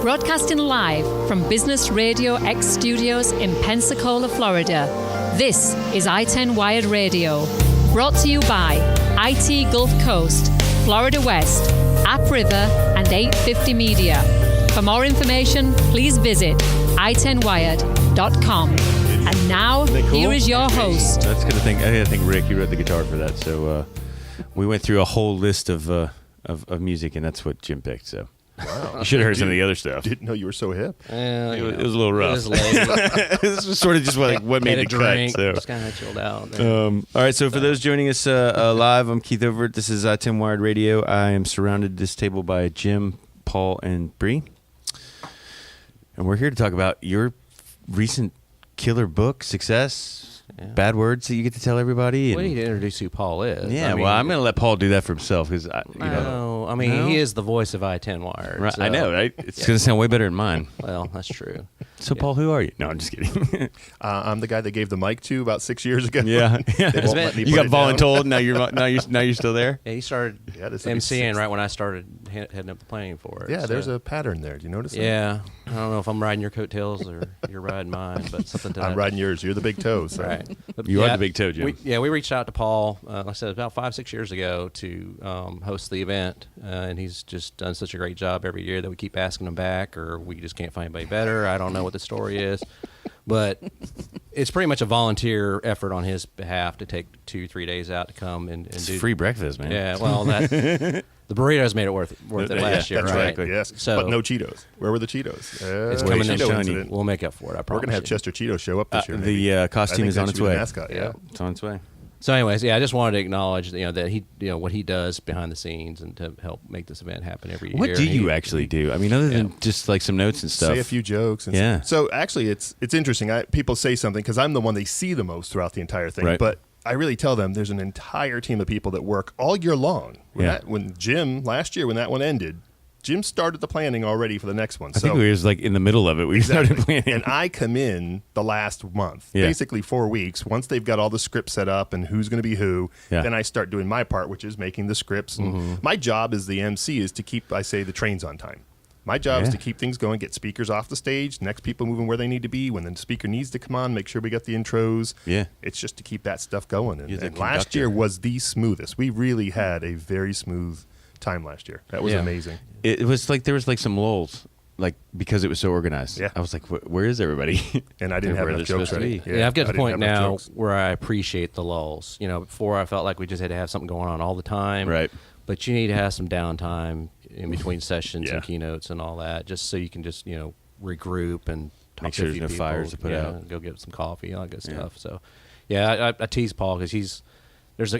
Broadcasting live from Business Radio X Studios in Pensacola, Florida. This is ITEN Wired Radio, brought to you by IT Gulf Coast, Florida West, App River, and 850 Media. For more information, please visit itenwired.com. And now, cool? Here is your host. That's a good thing. I think Rick, you wrote the guitar for that. So we went through a whole list of music, and that's what Jim picked. So. Wow. You should have heard some of the other stuff. Didn't know you were so hip. It was a little rough. It was late. This was sort of just what made the cut. So. Just kind of chilled out. All right, so for those joining us live, I'm Keith Overt. This is ITEN Wired Radio. I am surrounded at this table by Jim, Paul, and Bree. And we're here to talk about your recent killer book, success. Yeah. Bad words that you get to tell everybody. We need to introduce who Paul is. Yeah, I'm going to let Paul do that for himself. Cause he is the voice of ITEN Wired. Right, so. I know, right? It's going to sound way better than mine. Well, that's true. So, Paul, who are you? No, I'm just kidding. I'm the guy they gave the mic to about 6 years ago. Yeah. You got voluntold, now you're still there? Yeah, he started MCing right when I started heading up the planning for it. Yeah, so. There's a pattern there. Do you notice that? Yeah. I don't know if I'm riding your coattails or you're riding mine, but something to I'm riding yours. You're the big toe. So. Right. But you are the big toe, Jim. We reached out to Paul, like I said, about 5-6 years ago to host the event, and he's just done such a great job every year that we keep asking him back, or we just can't find anybody better. I don't know what the story is, but it's pretty much a volunteer effort on his behalf to take 2-3 days out to come and do free breakfast, man. Yeah, well, the burritos made it worth it last year, right? Exactly. Yes, so, but no Cheetos. Where were the Cheetos? It's coming in. We'll make up for it. I promise. We're gonna have Chester Cheeto show up this year. The costume is on its way. Mascot, yeah, it's on its way. So, anyways, I just wanted to acknowledge that he, what he does behind the scenes and to help make this event happen every year. What do you actually do? I mean, other than just like some notes and stuff. Say a few jokes. And So actually, it's interesting. People say something because I'm the one they see the most throughout the entire thing. Right. But I really tell them there's an entire team of people that work all year long. When Jim last year, when that one ended, Jim started the planning already for the next one. I think we was like in the middle of it. We started planning. And I come in the last month, basically 4 weeks. Once they've got all the scripts set up and who's going to be who, then I start doing my part, which is making the scripts. And my job as the MC is to keep, the trains on time. My job is to keep things going, get speakers off the stage, next people moving where they need to be. When the speaker needs to come on, make sure we got the intros. Yeah. It's just to keep that stuff going. And last year was the smoothest. We really had a very smooth time last year. That was amazing. It was like there was like some lulls, like because it was so organized. Yeah. I was like, where is everybody? And I didn't have enough jokes ready. Yeah, I've got to the point now where I appreciate the lulls. Before I felt like we just had to have something going on all the time. Right. But you need to have some downtime in between sessions and keynotes and all that, just so you can just regroup and talk Make to sure a few there's no people, fires to put out. Go get some coffee, all that good stuff. So, I tease Paul because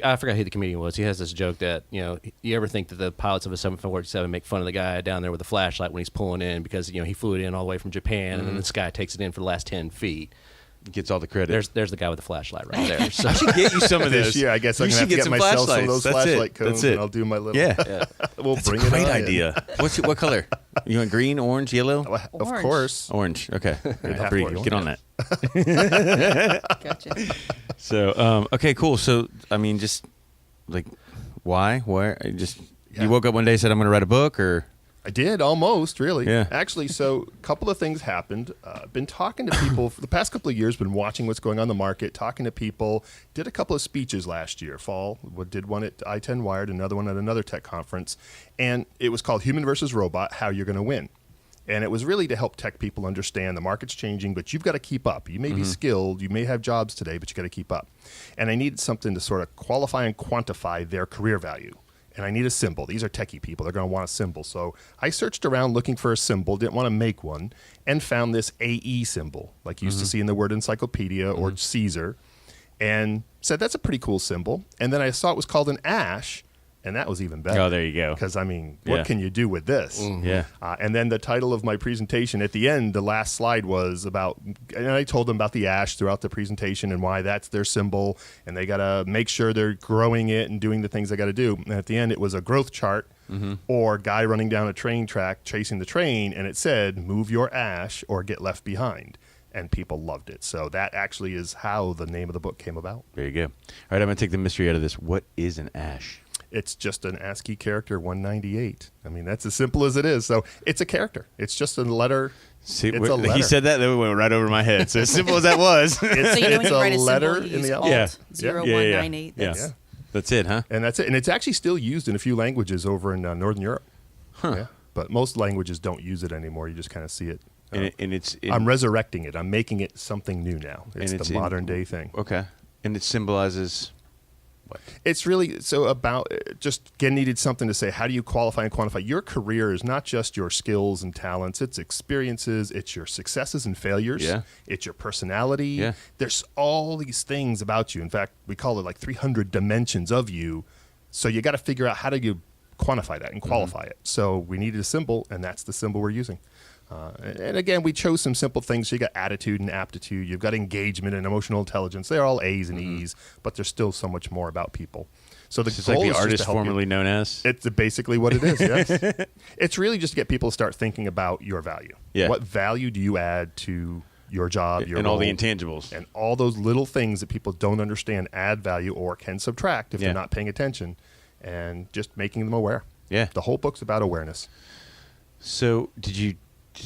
I forgot who the comedian was. He has this joke that, you ever think that the pilots of a 747 make fun of the guy down there with a flashlight when he's pulling in because, he flew it in all the way from Japan and then this guy takes it in for the last 10 feet. Gets all the credit. There's the guy with the flashlight right there. So I should get you some of this. Yeah, I guess I'm going to have to get myself some of those flashlight cones and I'll do my little... Yeah. We'll That's bring a great it on idea. What color? You want green, orange, yellow? Of course. Orange. Okay. Get on that. Gotcha. So, okay, cool. So, I mean, just like, why? Where? You woke up one day and said, I'm going to write a book, or... I did, almost, really. Yeah. Actually, so a couple of things happened. Been talking to people for the past couple of years, been watching what's going on in the market, talking to people. Did a couple of speeches last year, fall. Did one at ITEN Wired, another one at another tech conference. And it was called Human versus Robot, How You're Going to Win. And it was really to help tech people understand the market's changing, but you've got to keep up. You may be skilled, you may have jobs today, but you got to keep up. And I needed something to sort of qualify and quantify their career value. And I need a symbol. These are techie people. They're going to want a symbol. So I searched around looking for a symbol, didn't want to make one, and found this AE symbol, like you used to see in the word encyclopedia or Caesar, and said, that's a pretty cool symbol. And then I saw it was called an ash, and that was even better. Oh, there you go. Because, what can you do with this? And then the title of my presentation at the end, the last slide was about, and I told them about the ash throughout the presentation and why that's their symbol, and they got to make sure they're growing it and doing the things they got to do. And at the end, it was a growth chart or guy running down a train track chasing the train, and it said, "Move your ash or get left behind." And people loved it. So that actually is how the name of the book came about. There you go. All right, I'm going to take the mystery out of this. What is an ash? It's just an ASCII character 198. I mean, that's as simple as it is. So it's a character. It's just a letter. See, it's a letter. He said that, then went right over my head. So as simple as that was. So you know when it's you write a a letter symbol, you in the use alphabet. Alt Yeah. 0198. Yeah. That's- That's it, huh? And that's it. And it's actually still used in a few languages over in Northern Europe. Yeah. But most languages don't use it anymore. You just kind of see it. I'm resurrecting it. I'm making it something new now. It's the modern day thing. Okay. And it symbolizes what? It's really about just needed something to say. How do you qualify and quantify? Your career is not just your skills and talents. It's experiences. It's your successes and failures. Yeah. It's your personality. Yeah. There's all these things about you. In fact, we call it like 300 dimensions of you. So you got to figure out how do you quantify that and qualify it. So we needed a symbol, and that's the symbol we're using. And again, we chose some simple things. So you got attitude and aptitude. You've got engagement and emotional intelligence. They're all A's and E's, but there's still so much more about people. So the It's goal like is the just artist to help formerly you. known as. It's basically what it is, yes. It's really just to get people to start thinking about your value. Yeah. What value do you add to your job, your and all the role? intangibles. And all those little things that people don't understand add value or can subtract if Yeah. they're not paying attention, and just making them aware. Yeah. The whole book's about awareness. So did you,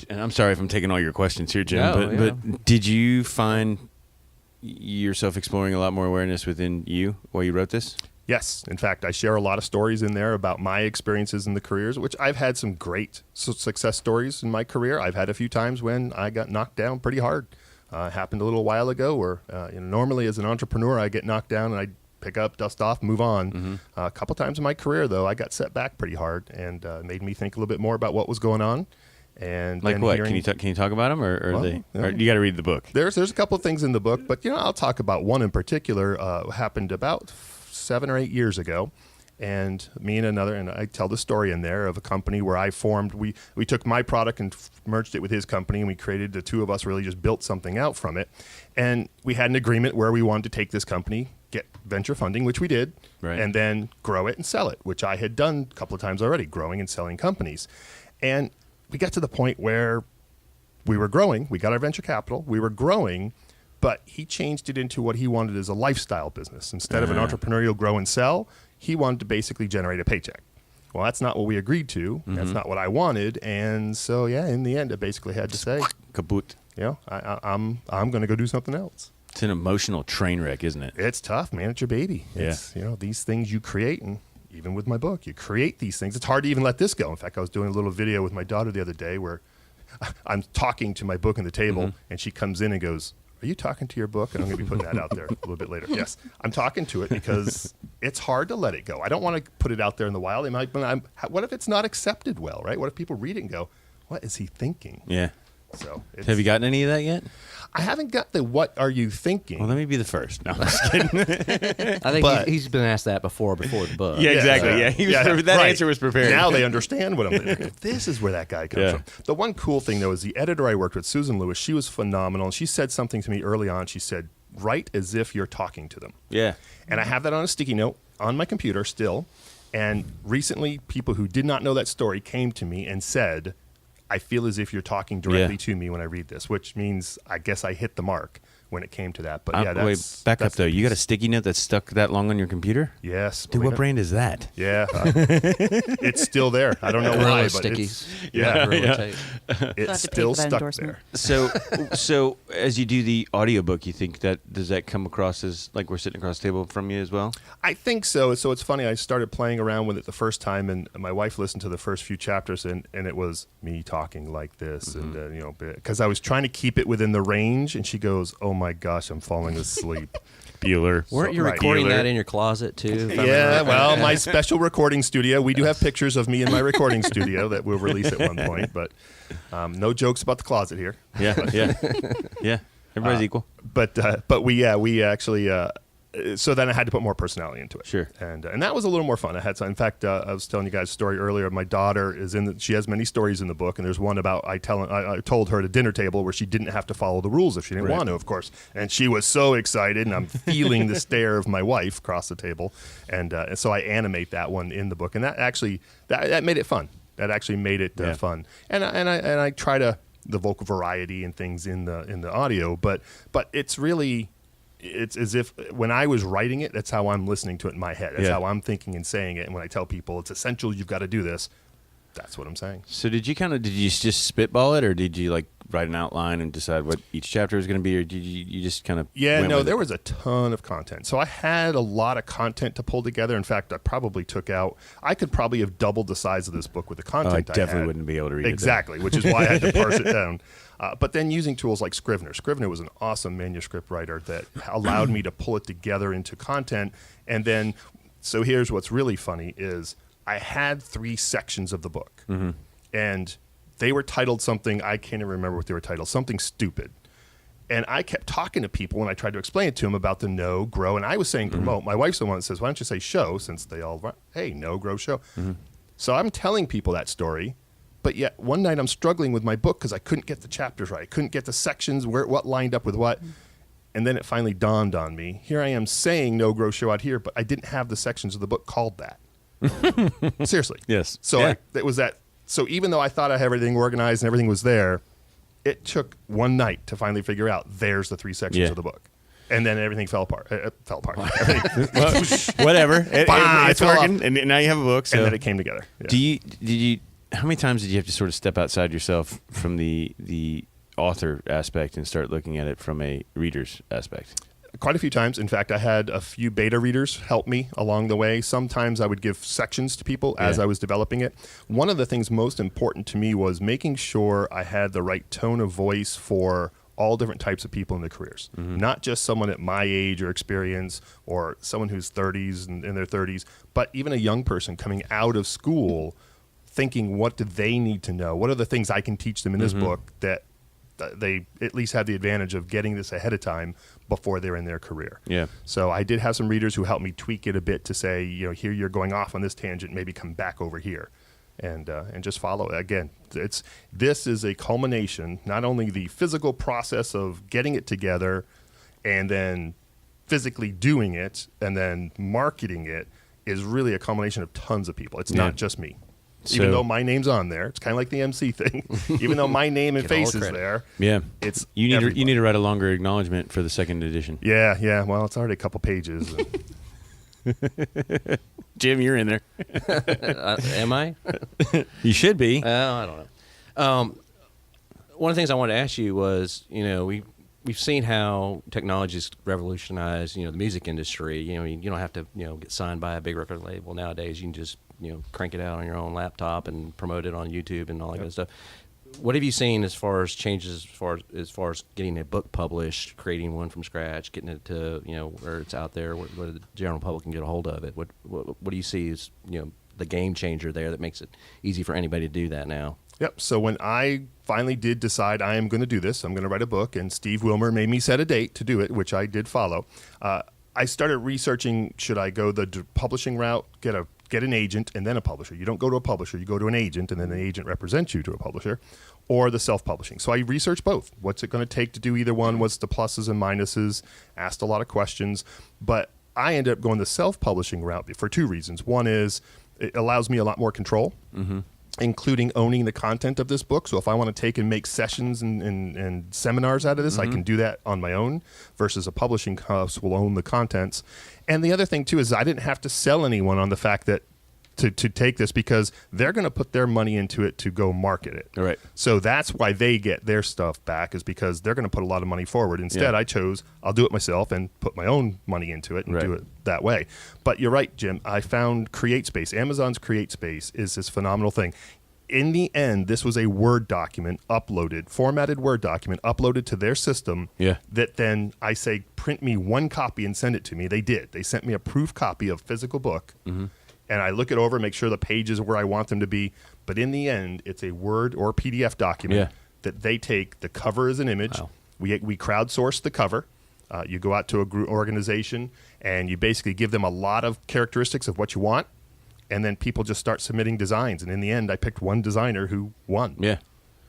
and I'm sorry if I'm taking all your questions here, Jim, No, but did you find yourself exploring a lot more awareness within you while you wrote this? Yes. In fact, I share a lot of stories in there about my experiences in the careers, which I've had some great success stories in my career. I've had a few times when I got knocked down pretty hard. Happened a little while ago where normally as an entrepreneur, I get knocked down and I pick up, dust off, move on. A couple times in my career, though, I got set back pretty hard and made me think a little bit more about what was going on. And Like then what? hearing- Can you talk about them, or Well, they? yeah. Or you got to read the book. There's a couple of things in the book, but I'll talk about one in particular. Happened about 7 or 8 years ago, and me and another, and I tell the story in there of a company where I formed. We took my product and merged it with his company, and we created, the two of us really just built something out from it. And we had an agreement where we wanted to take this company, get venture funding, which we did, Right. and then grow it and sell it, which I had done a couple of times already, growing and selling companies. And we got to the point where we were growing. We got our venture capital. We were growing, but he changed it into what he wanted as a lifestyle business. Instead of an entrepreneurial grow and sell, he wanted to basically generate a paycheck. Well, that's not what we agreed to. That's not what I wanted. And so, in the end, I basically had to say, Kaput. I'm going to go do something else. It's an emotional train wreck, isn't it? It's tough, man. It's your baby. Yeah. It's, these things you create, and even with my book, you create these things. It's hard to even let this go. In fact, I was doing a little video with my daughter the other day where I'm talking to my book on the table, and she comes in and goes, "Are you talking to your book?" And I'm going to be putting that out there a little bit later. Yes, I'm talking to it because it's hard to let it go. I don't want to put it out there in the wild. What if it's not accepted well, right? What if people read it and go, "What is he thinking?" Yeah. So Have you gotten any of that yet? I haven't got the "What are you thinking?" Well, let me be the first. No, I'm just kidding. I think But- he's been asked that before the book. Yeah, exactly. Yeah, he was that right. answer was prepared. Now they understand what I'm thinking. This is where that guy comes Yeah. from. The one cool thing, though, is the editor I worked with, Susan Lewis, she was phenomenal. And she said something to me early on. She said, "Write as if you're talking to them." Yeah. And I have that on a sticky note on my computer still. And recently, people who did not know that story came to me and said, "I feel as if you're talking directly to me when I read this," which means I guess I hit the mark when it came to that. But yeah, Wait, that's back up that's though. the You got a piece. sticky note that's stuck that long on your computer? Yes. Dude, what brand is that? Yeah. It's still there. I don't know Gorilla why, but stickies. yeah, Gorilla tape. it's have to pay still for that stuck endorsement. there. So as you do the audiobook, you think does that come across as like we're sitting across the table from you as well? I think so. So it's funny. I started playing around with it the first time, and my wife listened to the first few chapters, and it was me talking like this, and because I was trying to keep it within the range, and she goes, "Oh my gosh, I'm falling asleep." Bueller. Weren't you Right. recording Bueller. that in your closet too? if I Yeah, remember? well, my special recording studio. We do have pictures of me in my recording studio that we'll release at one point, but no jokes about the closet here. Yeah. Everybody's equal. But we actually so then I had to put more personality into it. Sure. And that was a little more fun. I had some, in fact, I was telling you guys a story earlier. My daughter she has many stories in the book, and there's one about I told her at a dinner table where she didn't have to follow the rules if she didn't want to, of course. And she was so excited, and I'm feeling the stare of my wife across the table. And so I animate that one in the book, and that actually that made it fun. That actually made it fun. And I try to the vocal variety and things in the audio, but it's really. It's as if when I was writing it, that's how I'm listening to it in my head. That's how I'm thinking and saying it. And when I tell people it's essential, you've got to do this, that's what I'm saying. So did you just spitball it, or did you like write an outline and decide what each chapter was going to be, or did you just kind of there was a ton of content. So I had a lot of content to pull together. In fact, I could probably have doubled the size of this book with the content I definitely wouldn't be able to read it. Exactly, which is why I had to parse it down. But then using tools like Scrivener. Scrivener was an awesome manuscript writer that allowed me to pull it together into content. And then, so here's what's really funny is I had 3 sections of the book. Mm-hmm. And they were titled something, I can't even remember what they were titled, something stupid. And I kept talking to people when I tried to explain it to them about the know, grow, and I was saying promote. My wife's the one that says, why don't you say show, since they all, hey, know, grow, show. Mm-hmm. So I'm telling people that story. But yet one night I'm struggling with my book because I couldn't get the chapters right. I couldn't get the sections what lined up with what. And then it finally dawned on me. Here I am saying no, grow, show out here, but I didn't have the sections of the book called that. Seriously. Yes. So it was that. So even though I thought I had everything organized and everything was there, it took one night to finally figure out there's the 3 sections of the book. And then everything fell apart. It fell apart. Well, whatever. It's working, and now you have a book. So. And then it came together. Yeah. Did you? How many times did you have to sort of step outside yourself from the author aspect and start looking at it from a reader's aspect? Quite a few times. In fact, I had a few beta readers help me along the way. Sometimes I would give sections to people as I was developing it. One of the things most important to me was making sure I had the right tone of voice for all different types of people in their careers. Mm-hmm. Not just someone at my age or experience or someone who's 30s and in their 30s, but even a young person coming out of school thinking, what do they need to know? What are the things I can teach them in this book that they at least have the advantage of getting this ahead of time before they're in their career? Yeah. So I did have some readers who helped me tweak it a bit to say, here you're going off on this tangent, maybe come back over here and just follow it. Again, this is a culmination, not only the physical process of getting it together and then physically doing it and then marketing it is really a culmination of tons of people. It's not just me. Even though my name's on there, it's kind of like the MC thing. Even though my name and face is there, it's you need to write a longer acknowledgement for the second edition. Yeah. Well, it's already a couple pages. Jim, you're in there. Am I? You should be. I don't know. One of the things I wanted to ask you was, we've seen how technology's revolutionized, the music industry. You don't have to, get signed by a big record label nowadays. You can just crank it out on your own laptop and promote it on YouTube and all that kind of stuff. What have you seen as far as changes as far as getting a book published, creating one from scratch, getting it to where it's out there, where the general public can get a hold of it? What do you see as the game changer there that makes it easy for anybody to do that now? Yep. So when I finally did decide I am going to do this, I'm going to write a book, and Steve Wilmer made me set a date to do it, which I did follow. I started researching, should I go the publishing route, get an agent and then a publisher? You don't go to a publisher, you go to an agent, and then an agent represents you to a publisher, or the self-publishing. So I researched both. What's it going to take to do either one? What's the pluses and minuses? Asked a lot of questions. But I ended up going the self-publishing route for 2 reasons. One is it allows me a lot more control, including owning the content of this book. So if I want to take and make sessions and seminars out of this, I can do that on my own, versus a publishing house will own the contents. And the other thing, too, is I didn't have to sell anyone on the fact that to take this, because they're going to put their money into it to go market it. All right. So that's why they get their stuff back, is because they're going to put a lot of money forward. Instead, I chose, I'll do it myself and put my own money into it and do it that way. But you're right, Jim. I found CreateSpace. Amazon's CreateSpace is this phenomenal thing. In the end, this was a Word document formatted Word document uploaded to their system that then I say, print me 1 copy and send it to me. They did. They sent me a proof copy of physical book. And I look it over, make sure the pages are where I want them to be. But in the end, it's a Word or PDF document that they take. The cover is an image. Wow. We crowdsourced the cover. You go out to a group organization, and you basically give them a lot of characteristics of what you want, and then people just start submitting designs. And in the end, I picked one designer who won. Yeah.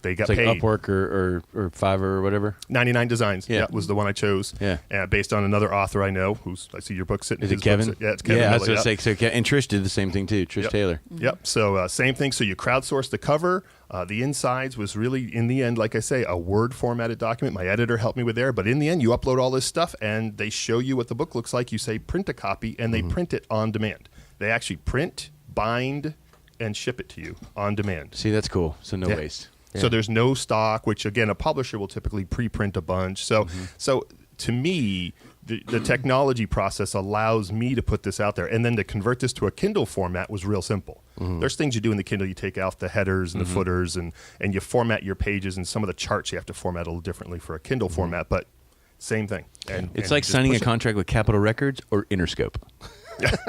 They got It's like paid. Upwork or Fiverr or whatever. 99 Designs. Yeah. Was the one I chose. Yeah. Based on another author I know, who's I see your book sitting. Is it his Kevin? book yeah, it's Kevin. Yeah, I was Miller, going to say. So, and Trish did the same thing too. Trish Yep. Taylor. Yep. So same thing. So you crowdsourced the cover. The insides was really, in the end, like I say, a Word formatted document. My editor helped me with there. But in the end, you upload all this stuff, and they show you what the book looks like. You say print a copy, and they print it on demand. They actually print, bind, and ship it to you on demand. See, that's cool. So no Yeah. waste. So there's no stock, which again a publisher will typically pre-print a bunch. So so to me, the technology process allows me to put this out there, and then to convert this to a Kindle format was real simple. There's things you do in the Kindle. You take out the headers and the footers, and you format your pages, and some of the charts you have to format a little differently for a Kindle format, but same thing. And It's and like just signing a push it. contract with Capitol Records or Interscope.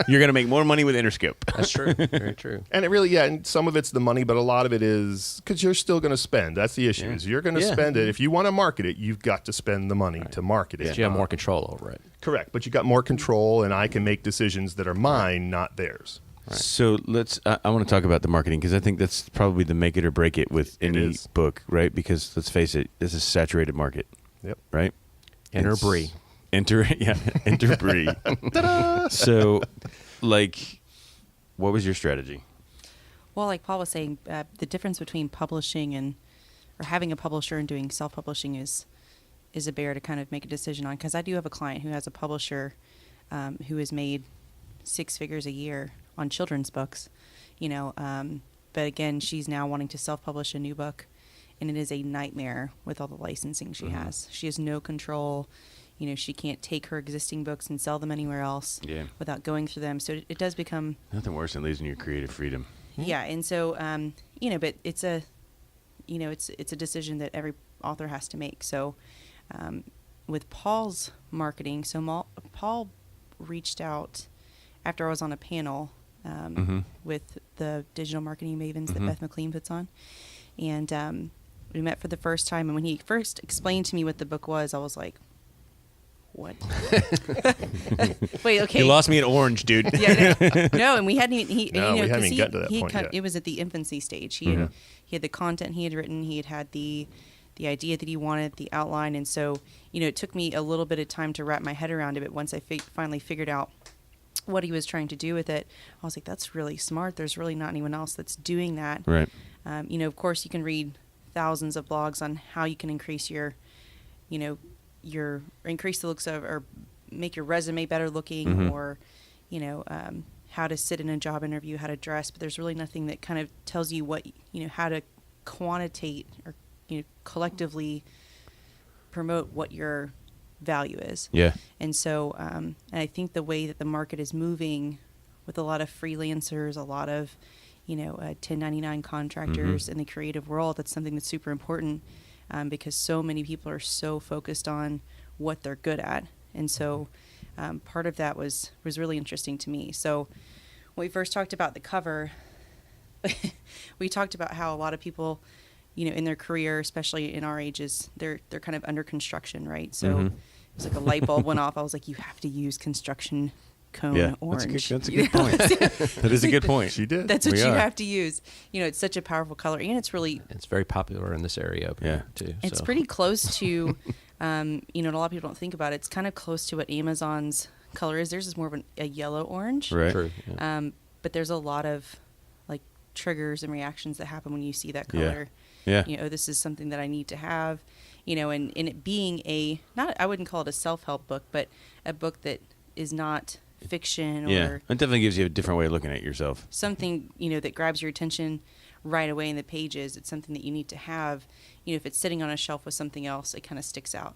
You're going to make more money with Interscope. That's true. Very true. And it really, yeah, and some of it's the money, but a lot of it is because you're still going to spend. That's the issue. Yeah. Is you're going to Yeah. spend it. If you want to market it, you've got to spend the money to market it. But you have more control over it. Correct, but you got more control, and I can make decisions that are mine, not theirs. So let's. I want to talk about the marketing because I think that's probably the make it or break it with any is. book, right? Because let's face it, this is a saturated market, Yep. right? Enter It's- Brie. Enter, yeah, enter Brie. So, like, what was your strategy? Well, like Paul was saying, the difference between publishing or having a publisher and doing self-publishing is a barrier to kind of make a decision on. Because I do have a client who has a publisher who has made 6 figures a year on children's books, but again, she's now wanting to self-publish a new book, and it is a nightmare with all the licensing she has. She has no control. She can't take her existing books and sell them anywhere else Yeah. without going through them. So it does become Nothing worse than losing your creative freedom. yeah, and so but it's a it's a decision that every author has to make. So with Paul's marketing, so Paul reached out after I was on a panel with the digital marketing mavens that Beth McLean puts on, and we met for the first time. And when he first explained to me what the book was, I was like, what? Wait, okay. You lost me at Orange, dude. Yeah, no, and we hadn't even. No, we haven't 'cause even gotten to that point yet. It was at the infancy stage. He had the content he had written. He had the idea that he wanted, the outline, and so it took me a little bit of time to wrap my head around it. But once I finally figured out what he was trying to do with it, I was like, that's really smart. There's really not anyone else that's doing that. Right. Of course, you can read thousands of blogs on how you can increase your increase the looks of or make your resume better looking, or how to sit in a job interview, how to dress, but there's really nothing that kind of tells you what how to quantitate or collectively promote what your value is. Yeah. And so and I think the way that the market is moving with a lot of freelancers, a lot of 1099 contractors in the creative world, that's something that's super important. Because so many people are so focused on what they're good at. And so part of that was really interesting to me. So when we first talked about the cover, we talked about how a lot of people, in their career, especially in our ages, they're kind of under construction, right? So it was like a light bulb went off. I was like, you have to use construction cone orange. That's a good point. That is a good point. She did. That's what We you are. have to use. It's such a powerful color, and it's really It's very popular in this area over here, too. It's so. pretty close to, and a lot of people don't think about it. It's kind of close to what Amazon's color is. Theirs is more of a yellow orange. Right. True. Yeah. But there's a lot of like triggers and reactions that happen when you see that color. Yeah. This is something that I need to have. And it being I wouldn't call it a self-help book, but a book that is not fiction Yeah. or It definitely gives you a different way of looking at yourself. something that grabs your attention right away in the pages. It's something that you need to have. If it's sitting on a shelf with something else, it kind of sticks out.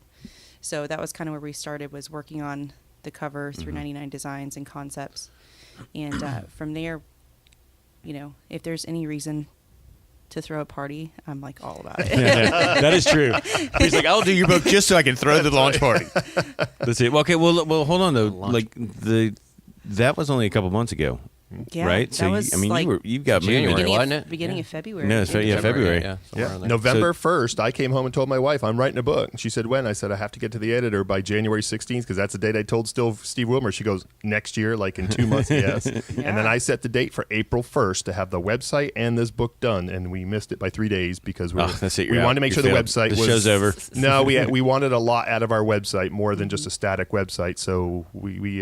So that was kind of where we started, was working on the cover through 99 designs and concepts, and from there, if there's any reason to throw a party, I'm like all about it. That is true. He's like, I'll do your book just so I can throw the launch party. That's it. Well, okay. Well, hold on though. Launch. Like that was only a couple months ago. Yeah, right? that So was you've got January, moving. wasn't it? Beginning of February. No, it's February. Yeah, somewhere Yeah. in there. November 1st, I came home and told my wife, I'm writing a book. She said, when? I said, I have to get to the editor by January 16th because that's the date I told Steve Wilmer. She goes, next year, like in 2 months, yes. And then I set the date for April 1st to have the website and this book done, and we missed it by 3 days because we wanted to make sure the website was... The show's over. No, we wanted a lot out of our website, more than just a static website, so we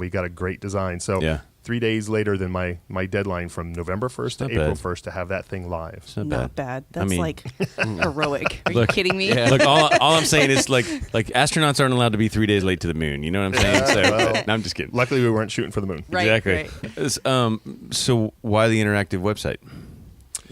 got a great design. So... Yeah. 3 days later than my deadline from November 1st to April 1st to have that thing live. It's not Not bad. That's mean- like heroic. Are you kidding me? Yeah. Look, all I'm saying is like astronauts aren't allowed to be 3 days late to the moon. You know what I'm saying? So, well, no, I'm just kidding. Luckily, we weren't shooting for the moon. Right, Exactly. So why the interactive website?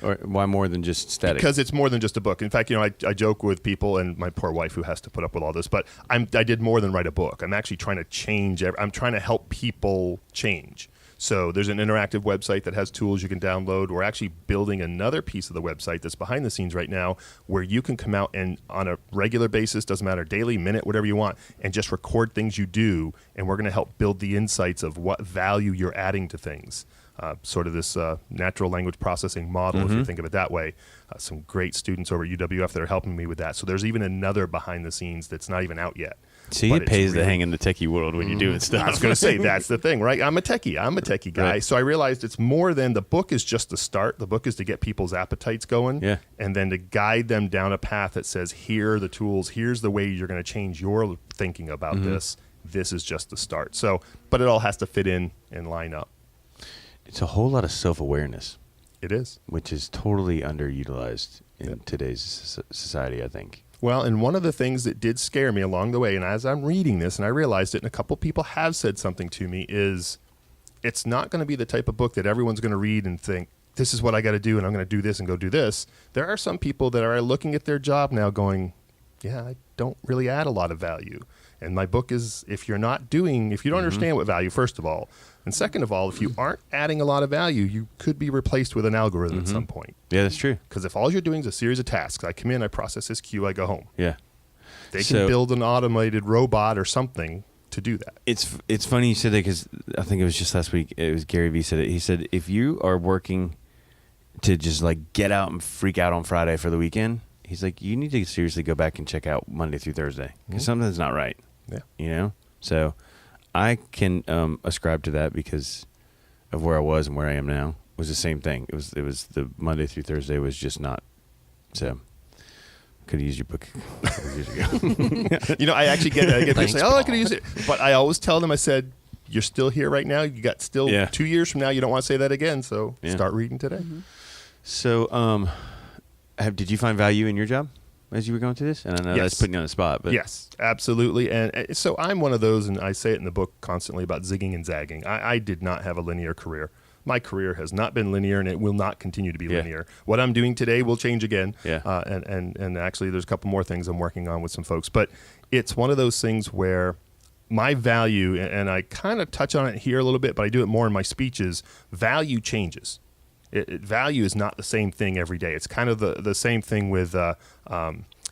Or why more than just static? Because it's more than just a book. In fact, I joke with people, and my poor wife who has to put up with all this, but I did more than write a book. I'm actually trying to change. I'm trying to help people change. So there's an interactive website that has tools you can download. We're actually building another piece of the website that's behind the scenes right now where you can come out and on a regular basis, doesn't matter, daily, minute, whatever you want, and just record things you do. And we're going to help build the insights of what value you're adding to things. Sort of this natural language processing model, if you think of it that way. Some great students over at UWF that are helping me with that. So there's even another behind the scenes that's not even out yet. So But it pays it's to hang in the techie world when you're doing stuff. I was going to say, that's the thing, right? I'm a techie guy. Right. So I realized it's more than the book is just the start. The book is to get people's appetites going. Yeah. And then to guide them down a path that says, here are the tools. Here's the way you're going to change your thinking about this. This is just the start. So, but it all has to fit in and line up. It's a whole lot of self-awareness, It is. which is totally underutilized in today's society, I think. Well, and one of the things that did scare me along the way, and as I'm reading this, and I realized it, and a couple people have said something to me, is it's not going to be the type of book that everyone's going to read and think, this is what I got to do, and I'm going to do this and go do this. There are some people that are looking at their job now going, yeah, I don't really add a lot of value. And my book is, if you don't understand what value, first of all, and second of all, if you aren't adding a lot of value, you could be replaced with an algorithm at some point. Yeah, that's true. Because if all you're doing is a series of tasks, I come in, I process this queue, I go home. Yeah. They So- can build an automated robot or something to do that. It's funny you said that because I think it was just last week. It was Gary Vee said it. He said if you are working to just like get out and freak out on Friday for the weekend, he's like you need to seriously go back and check out Monday through Thursday because something's not right. Yeah. You know. So I can ascribe to that because of where I was and where I am now. It was the same thing. It was the Monday through Thursday was just not. So could have used your book a couple years ago. I actually get people Thanks, say, I Paul. could use it. But I always tell them, I said, you're still here right now. You got still 2 years from now. You don't want to say that again. So start reading today. So did you find value in your job as you were going through this? And I know that's putting you on the spot, but Yes, absolutely. And so I'm one of those, and I say it in the book constantly about zigging and zagging. I did not have a linear career. My career has not been linear, and it will not continue to be linear. What I'm doing today will change again. Yeah. And actually, there's a couple more things I'm working on with some folks. But it's one of those things where my value, and I kind of touch on it here a little bit, but I do it more in my speeches, value changes. Value is not the same thing every day. It's kind of the same thing with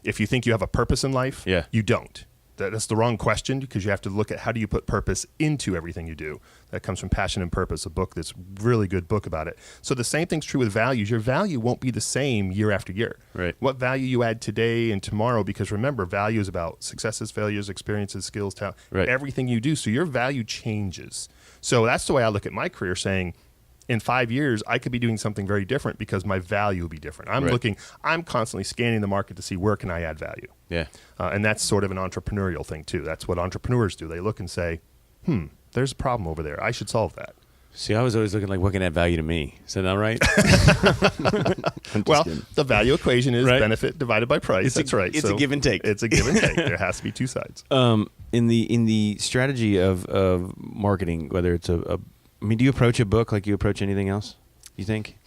if you think you have a purpose in life, you don't. That's the wrong question because you have to look at how do you put purpose into everything you do. That comes from Passion and Purpose, a book that's really good book about it. So the same thing's true with values. Your value won't be the same year after year. Right. What value you add today and tomorrow, because remember, value is about successes, failures, experiences, skills, talent, everything you do. So your value changes. So that's the way I look at my career, saying, in 5 years, I could be doing something very different because my value will be different. I'm constantly scanning the market to see where can I add value. Yeah. And that's sort of an entrepreneurial thing too. That's what entrepreneurs do. They look and say, there's a problem over there. I should solve that. See, I was always looking like, what can add value to me? Is that not right? Well, kidding. the value equation is Right. benefit divided by price. That's right. It's a give and take. It's a give and take. There has to be two sides. In the strategy of marketing, whether it's do you approach a book like you approach anything else? You think?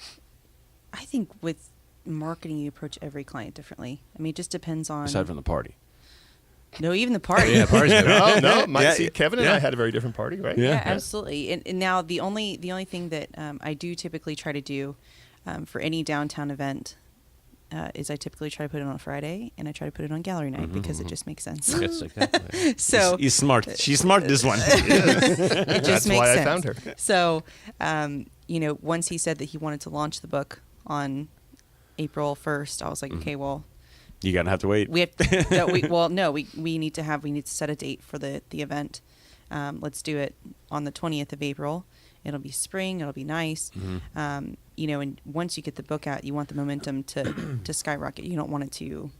I think with marketing, you approach every client differently. I mean, it just depends on. Aside from the party. No, even the party. Yeah, parties good. No. See, Kevin and I had a very different party, right? Yeah, absolutely. And now the only thing that I do typically try to do for any downtown event is I typically try to put it on a Friday, and I try to put it on gallery night because it just makes sense. Yes, exactly. So He's smart. She's smart. This one. it just That's makes why sense. I found her. So, once he said that he wanted to launch the book on April 1st, I was like, okay, well, You're gonna have to wait. we have we need to set a date for the event. Let's do it on the 20th of April. It'll be spring. It'll be nice. And once you get the book out, you want the momentum to skyrocket. You don't want it to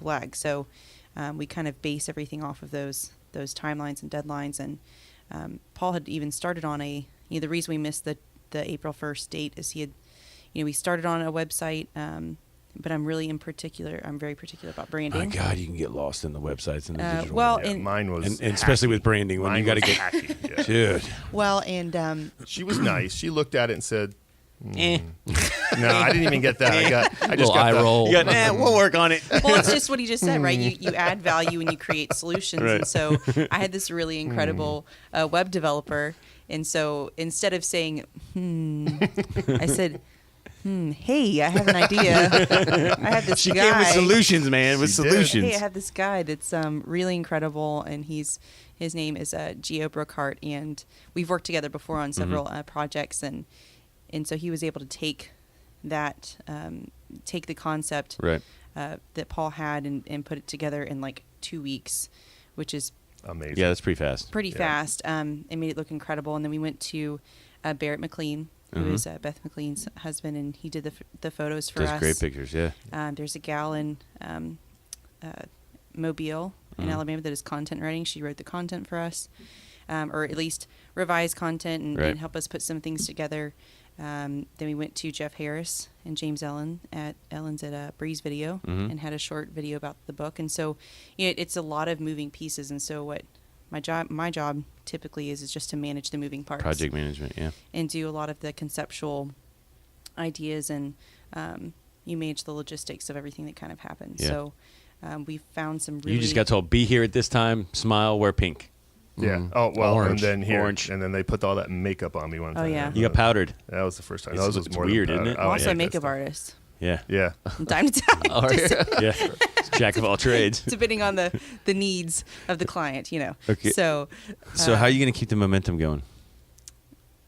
lag. So we kind of base everything off of those timelines and deadlines. And Paul had even started on the reason we missed the April 1st date is we started on a website. But I'm very particular about branding. My God, you can get lost in the websites and the digital. Mine was, and especially with branding, when mine you got to was get, hacky, yeah. dude. Well, and She was nice. She looked at it and said, No, I didn't even get that. I just Little got eye the, roll. We'll work on it. well, it's just what he just said, right? You add value and you create solutions. Right. And so I had this really incredible web developer, and so instead of saying I said, hey, I have an idea. I have this She guy. came with solutions, man. With She did. solutions. Hey, I have this guy that's really incredible, and his name is Gio Brookhart, and we've worked together before on several projects, and so he was able to take that, take the concept Right. that Paul had and put it together in like 2 weeks, which is amazing. Yeah, that's pretty fast. pretty Yeah. fast. It made it look incredible, and then we went to Barrett McLean, who is Beth McLean's husband, and he did the photos for us. Does great pictures, yeah. There's a gal in Mobile in Alabama that is content writing. She wrote the content for us, or at least revised content and help us put some things together. Then we went to Jeff Harris and James Ellen's at Breeze Video and had a short video about the book. And so it's a lot of moving pieces. And so what my job typically is just to manage the moving parts. Project management, yeah. And do a lot of the conceptual ideas, and you manage the logistics of everything that kind of happens. Yeah. So we found some really... You just got told, be here at this time, smile, wear pink. Yeah. Oh, well, Orange. and then Orange. and then they put all that makeup on me one time. yeah. You got powdered. That was the first time. It's- That was it's more weird, than isn't it? I'm Oh, also yeah, a makeup that artist Yeah. Yeah. from time to time. Oh, yeah. Yeah. It's Jack of all trades. Depending on the needs of the client, Okay. So So how are you going to keep the momentum going?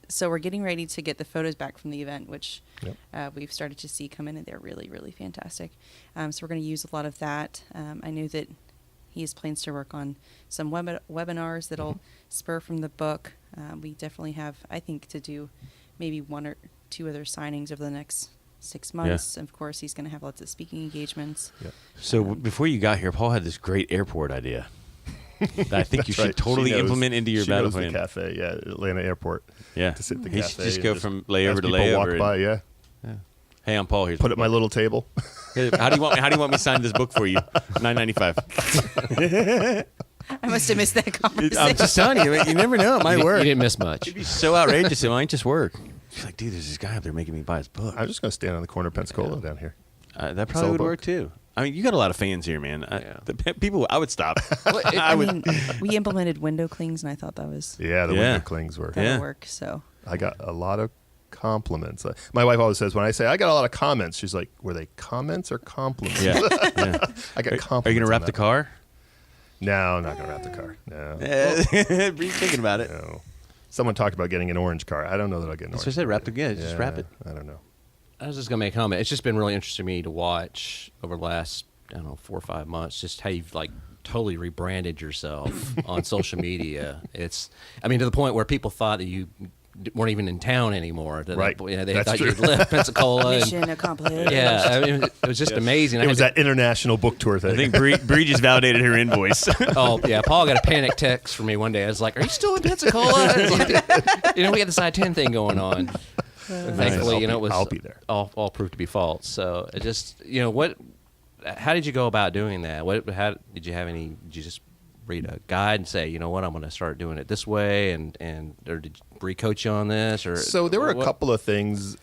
so we're getting ready to get the photos back from the event, which Yep. we've started to see come in, and they're really, really fantastic. So we're going to use a lot of that. I know that he has plans to work on some webinars that'll spur from the book. We definitely have, I think, to do maybe 1 or 2 other signings over the next 6 months. Of course, he's going to have lots of speaking engagements. Yeah. So before you got here, Paul had this great airport idea that I think you That's should right. totally She knows- implement into your she battle knows plan. the cafe, Atlanta Airport. Yeah. To sit at the He cafe. should just and go from layover as to people layover. walk and- by, yeah. Hey, I'm Paul. Here's Put at my little table. How do you want me to sign this book for you? $9.95. I must have missed that conversation. I'm just telling you, you never know. It might You work. didn't miss much. It'd be so outrageous. It might just work. She's like, dude, there's this guy up there making me buy his book. I'm just going to stand on the corner of Pensacola down here. That Sell probably a would book. work too. I mean, you got a lot of fans here, man. Yeah. People, I would stop. I mean, we implemented window clings, and I thought that was Yeah, the Yeah. window clings were. that'll Yeah. work. So I got a lot of compliments. My wife always says, when I say I got a lot of comments, she's like, were they comments or compliments? Yeah. yeah. I got compliments. Are you going to on wrap the that. car? No, I'm not going to wrap the car. No. Be thinking about it. No. Someone talked about getting an orange car. I don't know that I'll get an That's orange what I said. car. Wrap it. Yeah, just Yeah, wrap it. I don't know. I was just going to make a comment. It's just been really interesting to me to watch over the last, 4 or 5 months, just how you've totally rebranded yourself on social media. It's, to the point where people thought that you weren't even in town anymore. That Right. They That's thought true. you'd left Pensacola. mission accomplished. Yeah, it was just amazing. It was that international book tour thing. I think Bree just validated her invoice. Oh yeah, Paul got a panic text from me one day. I was like, "Are you still in Pensacola?" We had this I-10 thing going on. And thankfully, it was I'll be there. All proved to be false. So it just, what? How did you go about doing that? How did you have any? Did you just read a guide and say, you know what, I'm going to start doing it this way, or did Bree coach you on this? Or So there were a what- couple of things.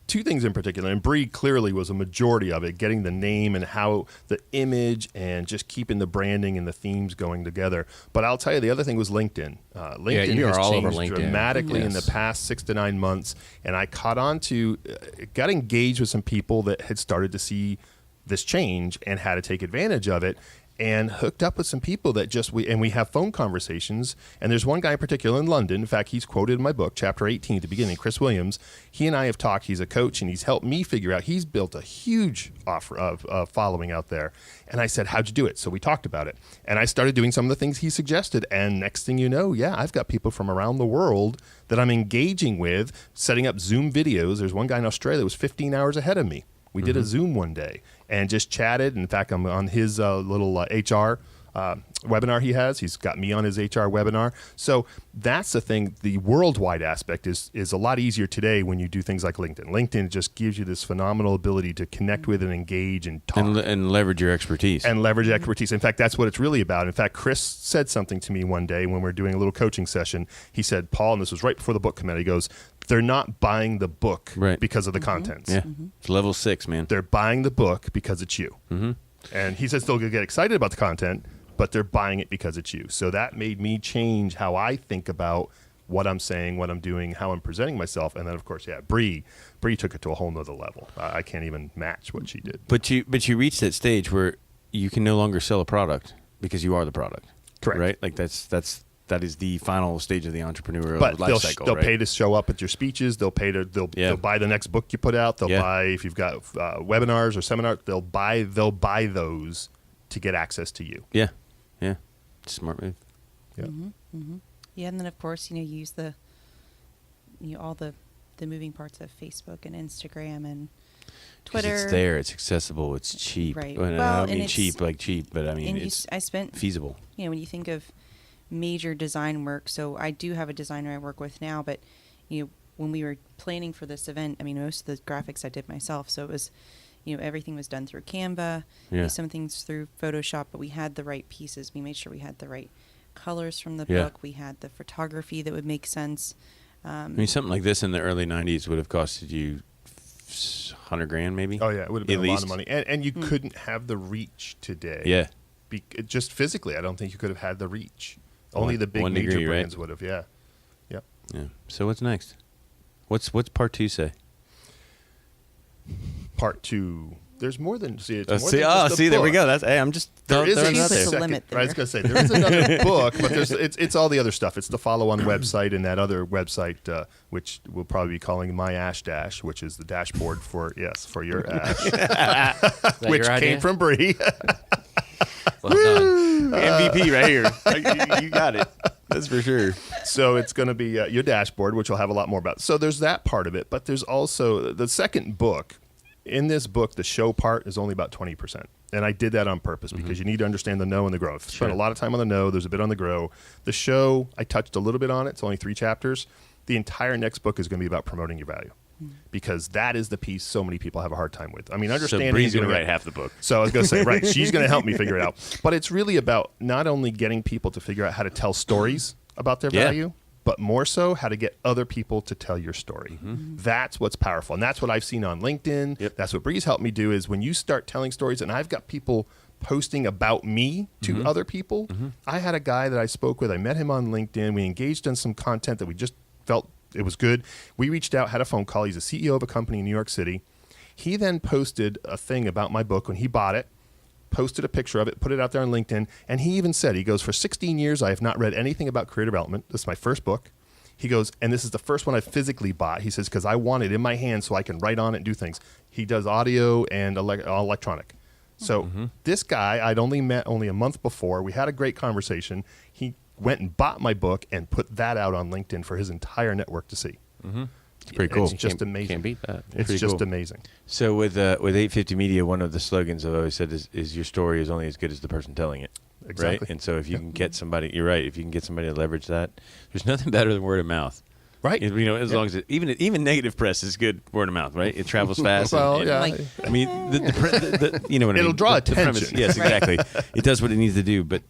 two things in particular, and Bree clearly was a majority of it, getting the name and how the image and just keeping the branding and the themes going together. But I'll tell you, the other thing was LinkedIn. LinkedIn you has are all over changed LinkedIn. dramatically in Yes. the past 6 to 9 months, and I caught on to, got engaged with some people that had started to see this change and how to take advantage of it, and hooked up with some people that we have phone conversations. And there's one guy in particular in London. In fact, he's quoted in my book, chapter 18 at the beginning, Chris Williams. He and I have talked. He's a coach, and he's helped me figure out. He's built a huge offer of following out there. And I said, how'd you do it? So we talked about it. And I started doing some of the things he suggested. And next thing you know, I've got people from around the world that I'm engaging with, setting up Zoom videos. There's one guy in Australia that was 15 hours ahead of me. We did a Zoom one day and just chatted. In fact, I'm on his little HR webinar he has. He's got me on his HR webinar. So that's the thing. The worldwide aspect is a lot easier today when you do things like LinkedIn. LinkedIn just gives you this phenomenal ability to connect with and engage and talk. And leverage your expertise. And leverage expertise. In fact, that's what it's really about. In fact, Chris said something to me one day when we were doing a little coaching session. He said, Paul, and this was right before the book came out, he goes, they're not buying the book because of the contents. Yeah. It's level 6, man. They're buying the book because it's you. And he says they'll get excited about the content, but they're buying it because it's you. So that made me change how I think about what I'm saying, what I'm doing, how I'm presenting myself. And then, of course, Bree took it to a whole nother level. I can't even match what she did. But you reach that stage where you can no longer sell a product because you are the product. Correct. Right? Like that is the final stage of the entrepreneurial But life cycle. they'll right? pay to show up at your speeches. They'll pay to they'll buy the next book you put out. They'll buy, if you've got webinars or seminars, they'll buy those to get access to you. Yeah. Smart move. Yeah. Yeah, and then of course, you use the all the moving parts of Facebook and Instagram and 'Cause Twitter. It's there. It's accessible. It's cheap. Right. Well, I Well, don't mean and cheap it's- like cheap, but I mean and it's I spent feasible. when you think of major design work, so I do have a designer I work with now, but when we were planning for this event, I mean, most of the graphics I did myself, so it was everything was done through Canva, some things through Photoshop, but we had the right pieces. We made sure we had the right colors from the book. We had the photography that would make sense. I mean, something like this in the early 90s would have costed you $100,000 maybe. Oh, yeah. It would have been At a lot least. of money. And you couldn't have the reach today. Yeah. Just physically, I don't think you could have had the reach. Only the big one major degree, right? brands would have, yeah. Yep. Yeah. So what's next? What's part 2 say? Part 2. There's more than it's more than just there we book. go. I'm just There is throwing it a out there. Put the limit I was there. going to say there is another book, but it's all the other stuff. It's the follow-on website and that other website, which we'll probably be calling My Ash Dash, which is the dashboard for your ash, which your idea? came from Bree. Well done. MVP right here. You got it. That's for sure. So it's going to be your dashboard, which we'll have a lot more about. So there's that part of it, but there's also the second book. In this book, the show part is only about 20%. And I did that on purpose because you need to understand the know and the grow. I've spent a lot of time on the know. There's a bit on the grow. The show, I touched a little bit on it. It's only 3 chapters. The entire next book is going to be about promoting your value because that is the piece so many people have a hard time with. I mean, understanding. So Bree's and going to doing write it- half the book. So I was going to say, right, she's going to help me figure it out. But it's really about not only getting people to figure out how to tell stories about their value, but more so how to get other people to tell your story. That's what's powerful. And that's what I've seen on LinkedIn. Yep. That's what Bree's helped me do is when you start telling stories, and I've got people posting about me to other people. I had a guy that I spoke with. I met him on LinkedIn. We engaged in some content that we just felt it was good. We reached out, had a phone call. He's a CEO of a company in New York City. He then posted a thing about my book when he bought it, posted a picture of it, put it out there on LinkedIn, and he even said, he goes, for 16 years, I have not read anything about career development. This is my first book. He goes, and this is the first one I physically bought. He says, because I want it in my hand so I can write on it and do things. He does audio and electronic. So this guy I'd only met a month before. We had a great conversation. He went and bought my book and put that out on LinkedIn for his entire network to see. It's pretty cool. It's just amazing. Can't beat that. It's Pretty just cool. amazing. So with 850 Media, one of the slogans I've always said is your story is only as good as the person telling it. Exactly. Right? And so if you can get somebody, you're right, if you can get somebody to leverage that, there's nothing better than word of mouth. Right. You know, as long as even negative press is good word of mouth, right? It travels fast. Well, yeah. Like, I mean, the you know what I mean. It'll draw The premise- attention. yes, exactly. It does what it needs to do. But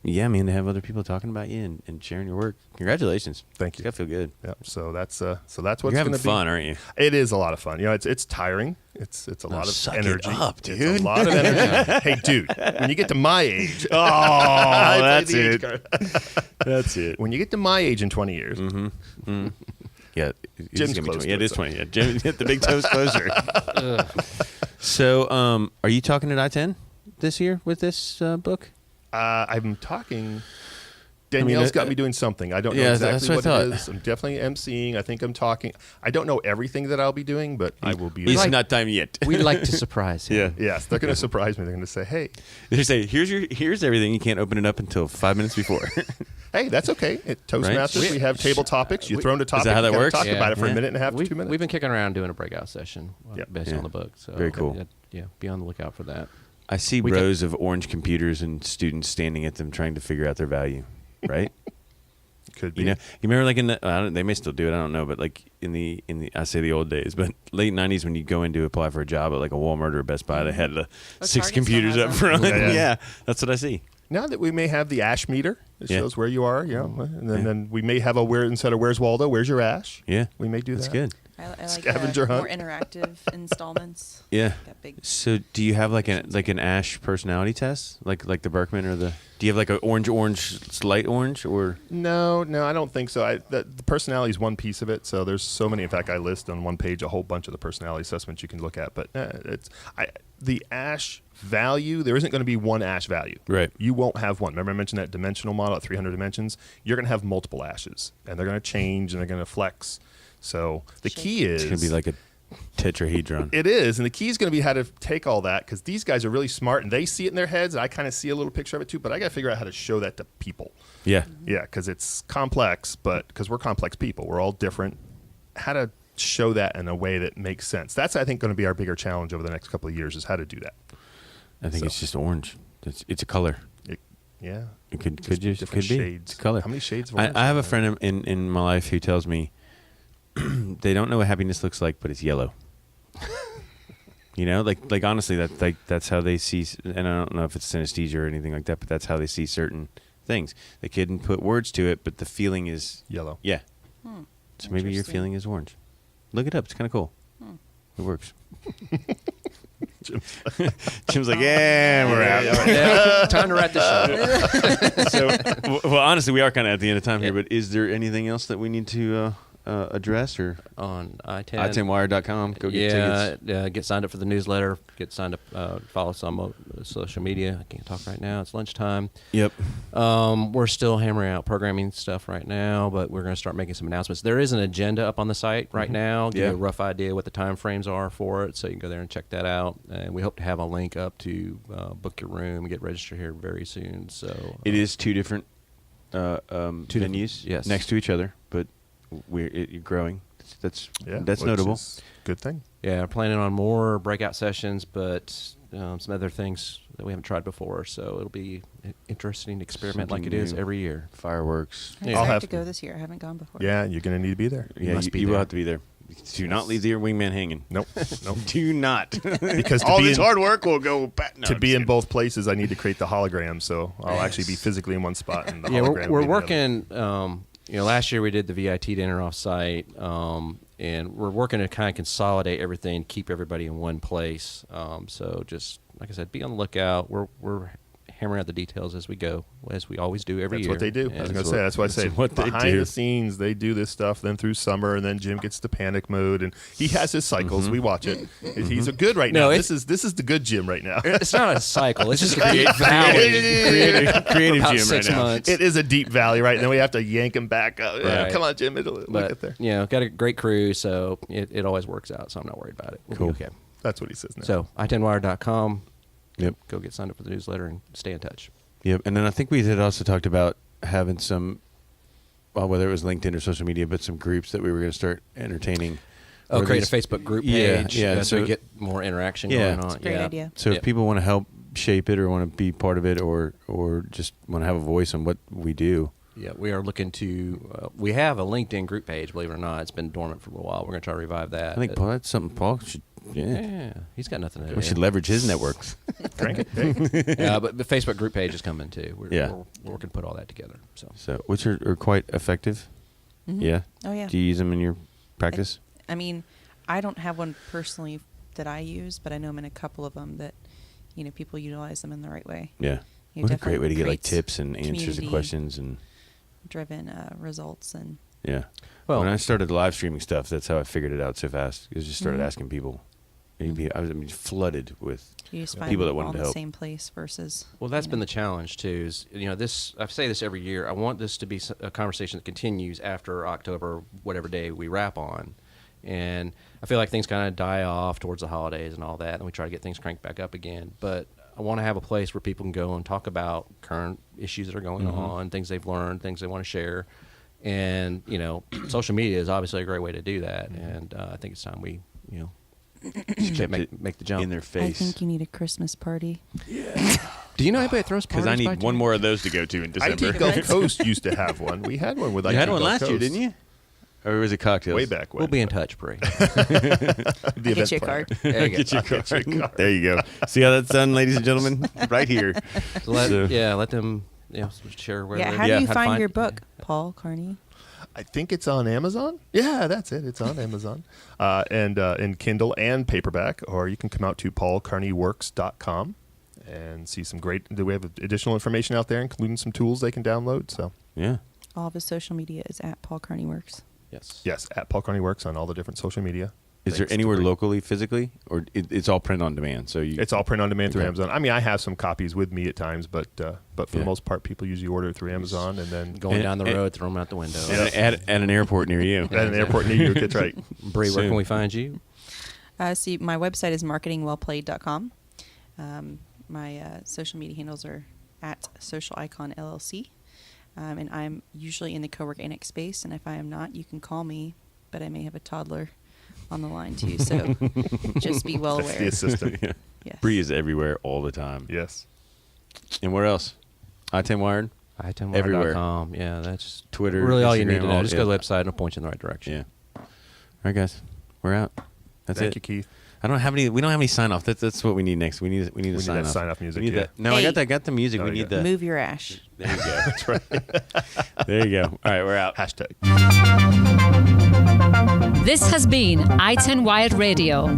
yeah, man, to have other people talking about you and sharing your work. Congratulations. Thank you. It's gotta feel good. Yeah. So that's what's You're going having to be fun, aren't you? It is a lot of fun. You know, it's tiring. It's a lot of suck it energy. up, It's dude. a lot of energy. Hey, dude, when you get to my age, Oh, I play that's the age it. card. That's it. When you get to my age in 20 years, Yeah, it's Jim's gonna be close 20. Yeah, to it is it, 20. Yeah, Jim hit the big toes closer. So, are you talking at ITEN this year with this book? I'm talking. Danielle's got me doing something. I don't know yeah, exactly that's what what I it thought. is. I'm definitely emceeing. I think I'm talking. I don't know everything that I'll be doing, but I will be. It's there. not time yet. We'd like to surprise him. Yeah. Yes, they're going to surprise me. They're going to say, "Hey, They say, here's everything. You can't open it up until 5 minutes before. hey, that's okay." At Toastmasters, we have table topics. You throw in a topic. that how that you gotta works? Talk Yeah. about it for Yeah. a minute and a half to 2 minutes. We've been kicking around doing a breakout session Yep. based Yeah. on the book. So Very cool. Yeah, be on the lookout for that. I see We can- rows of orange computers and students standing at them trying to figure out their value, right? Could be. You know, you remember like in the they may still do it, I don't know, but like in the I say the old days, but late 90s when you go in to apply for a job at like a Walmart or a Best Buy, they had the Oh, 6 Target computers still up has front. them. Yeah. Yeah. That's what I see. Now that we may have the ash meter, it Yeah. shows where you are. You know, and then, Yeah. then we may have a where instead of where's Waldo, where's your ash? Yeah. We may do That's that. good. I like Scavenger more hunt. interactive installments. Yeah. Got big. So do you have like an Ash personality test, like the Berkman or the? Do you have like an orange, light orange, or? No, I don't think so. The personality is one piece of it. So there's so many. In fact, I list on one page a whole bunch of the personality assessments you can look at. But the ash value, there isn't going to be one ash value. Right. You won't have one. Remember I mentioned that dimensional model at 300 dimensions? You're going to have multiple ashes, and they're going to change, and they're going to flex. So the key is... It's gonna be like a tetrahedron. It is, and the key is going to be how to take all that, because these guys are really smart, and they see it in their heads, and I kind of see a little picture of it too, but I got to figure out how to show that to people. Yeah. Yeah, because it's complex, but because we're complex people, we're all different. How to show that in a way that makes sense. That's, I think, going to be our bigger challenge over the next couple of years, is how to do that. I think So. it's just orange. It's a color. Yeah. It could Just just different could be. shades. It's a color. How many shades of I orange? have a friend in my life who tells me they don't know what happiness looks like, but it's yellow. You know, like honestly, that's how they see. And I don't know if it's synesthesia or anything like that, but that's how they see certain things. They couldn't put words to it, but the feeling is Yellow. yeah. So maybe your Interesting. feeling is orange. Look it up. It's kind of cool. It works. Jim's like, yeah, we're out. Yeah, time to wrap this show. So, well, honestly, we are kind of at the end of time here. But is there anything else that we need to address or On ITEN. ITENwire.com? Go get tickets. Get signed up for the newsletter. Get signed up. Follow some social media. I can't talk right now. It's lunchtime. Yep. We're still hammering out programming stuff right now, but we're going to start making some announcements. There is an agenda up on the site right now. Give you a Yeah. rough idea what the time frames are for it, so you can go there and check that out. And we hope to have a link up to book your room and get registered here very soon. So It is two different venues, yes. next to each other, but you're growing. That's Yeah, that's which notable. is a good thing. Yeah, we're planning on more breakout sessions, but some other things that we haven't tried before. So it'll be an interesting experiment like it Something is new. every year. Fireworks. I'm I'll excited have to go this year. I haven't gone before. Yeah, you're going to need to be there. Yeah, must be you will there. have to be there. Do not leave the wingman hanging. Nope. Nope. Do not. Because to all be this in- hard work will go back. No, to I'm be just in kidding. both places, I need to create the hologram, so I'll actually be physically in one spot. And the Yeah, hologram we're will be in the other. working. Last year we did the VIT dinner off site, and we're working to kind of consolidate everything, keep everybody in one place. So just like I said, be on the lookout. We're hammering out the details as we go, as we always do every That's year. what they do. I was And going to say. That's why I say what they behind do. the scenes they do this stuff. Then through summer, and then Jim gets to panic mode, and he has his cycles. We watch it. He's a good right No, now. it's- This is the good Jim right now. It's not a cycle. It's just a deep valley. creative About Jim 6 right now. months. It is a deep valley, right? And then we have to yank him back up. Yeah, Right. come on, Jim. We'll But get there. got a great crew, so it always works out. So I'm not worried about it. We'll be Cool. okay. That's what he says now. So ITENwire.com. Yep. Go get signed up for the newsletter and stay in touch. Yep. And then I think we had also talked about having some, well, whether it was LinkedIn or social media, but some groups that we were going to start entertaining. Oh, Or at create least- a Facebook group Yeah, page. yeah, so so- we get more interaction Yeah. going on. It's a great idea. So Yep. if people want to help shape it or want to be part of it or just want to have a voice on what we do, Yeah, we are looking to. We have a LinkedIn group page. Believe it or not, it's been dormant for a little while. We're going to try to revive that. I think Paul, that's something Paul should. Yeah. Yeah, he's got nothing to do. We should leverage his networks. Crank it. Hey. Yeah, but the Facebook group page is coming too. Yeah. We're working to put all that together. So, which are quite effective. Mhm. Yeah. Oh yeah. Do you use them in your practice? I mean, I don't have one personally that I use, but I know I'm in a couple of them that, people utilize them in the right way. Yeah. It What a great definitely way to get like creates tips and answers to community questions and driven results and. yeah. Well- when I started live streaming stuff, that's how I figured it out so fast. Is just started Mhm. asking people. I was flooded with You just find people that them all wanted in to the help. same place versus. Well, that's been the challenge too. Is this? I say this every year. I want this to be a conversation that continues after October, whatever day we wrap on, and I feel like things kind of die off towards the holidays and all that, and we try to get things cranked back up again. But I want to have a place where people can go and talk about current issues that are going on, things they've learned, things they want to share, and social media is obviously a great way to do that. And I think it's time we make the jump in their I face. think you need a Christmas party. Do you know anybody that throws parties? Because I by need one chance? more of those to go to in December. IT Gulf Coast used to have one. We had one with IT You had one Gulf last year, Coast. didn't you? Or was it cocktails? Way back when. We'll be in touch, Bree. The I'll get event you a planner. card. There you Get go. your card. There you go. See how that's done, ladies and gentlemen? Right here. So- Let them share where. Yeah, they- how Yeah. do you how to find your book, Paul Carney? I think it's on Amazon. Yeah, that's it. It's on Amazon. And in Kindle and paperback, or you can come out to paulcarneyworks.com and see some great. We have additional information out there, including some tools they can download. So, Yeah. All of his social media is at Paul Carney Works. Yes. yes, at Paul Carney Works on all the different social media. Is there Thanks to anywhere Bree. locally, physically, or it's all print on demand? So you. It's all print on demand through Okay. Amazon. I mean, I have some copies with me at times, but for Yeah. the most part, people usually order it through Amazon and then Going And- down the and- road, throw them out the window. at an airport near you. at an airport near you. That's right. Bree, where Soon. can we find you? See, my website is marketingwellplayed.com. My social media handles are at Social Icon LLC. And I'm usually in the cowork annex space, and if I am not, you can call me, but I may have a toddler on the line too, so just be well That's aware. the assistant. Yes. Bree is everywhere all the time. Yes. And where else? I-10 Wired? Everywhere. iTenWire.com. Yeah, that's Twitter, really all you need Instagram, to know. all- Just go to yeah. the website and it'll point you in the right direction. Yeah. All right, guys. We're out. That's Thank it. you, Keith. I don't have any. We don't have any sign off. That's what we need next. We need need a sign that off. sign-off music, We need yeah. that. No, I Hey. got that. I got the music. Oh, we yeah. need the. Move your ash. There you go. That's right. There you go. All right, we're out. Hashtag. This has been ITEN Wired Radio.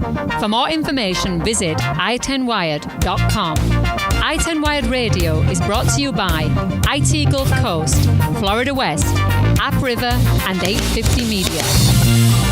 For more information, visit itenwired.com. ITEN Wired Radio is brought to you by IT Gulf Coast, Florida West, App River, and 850 Media.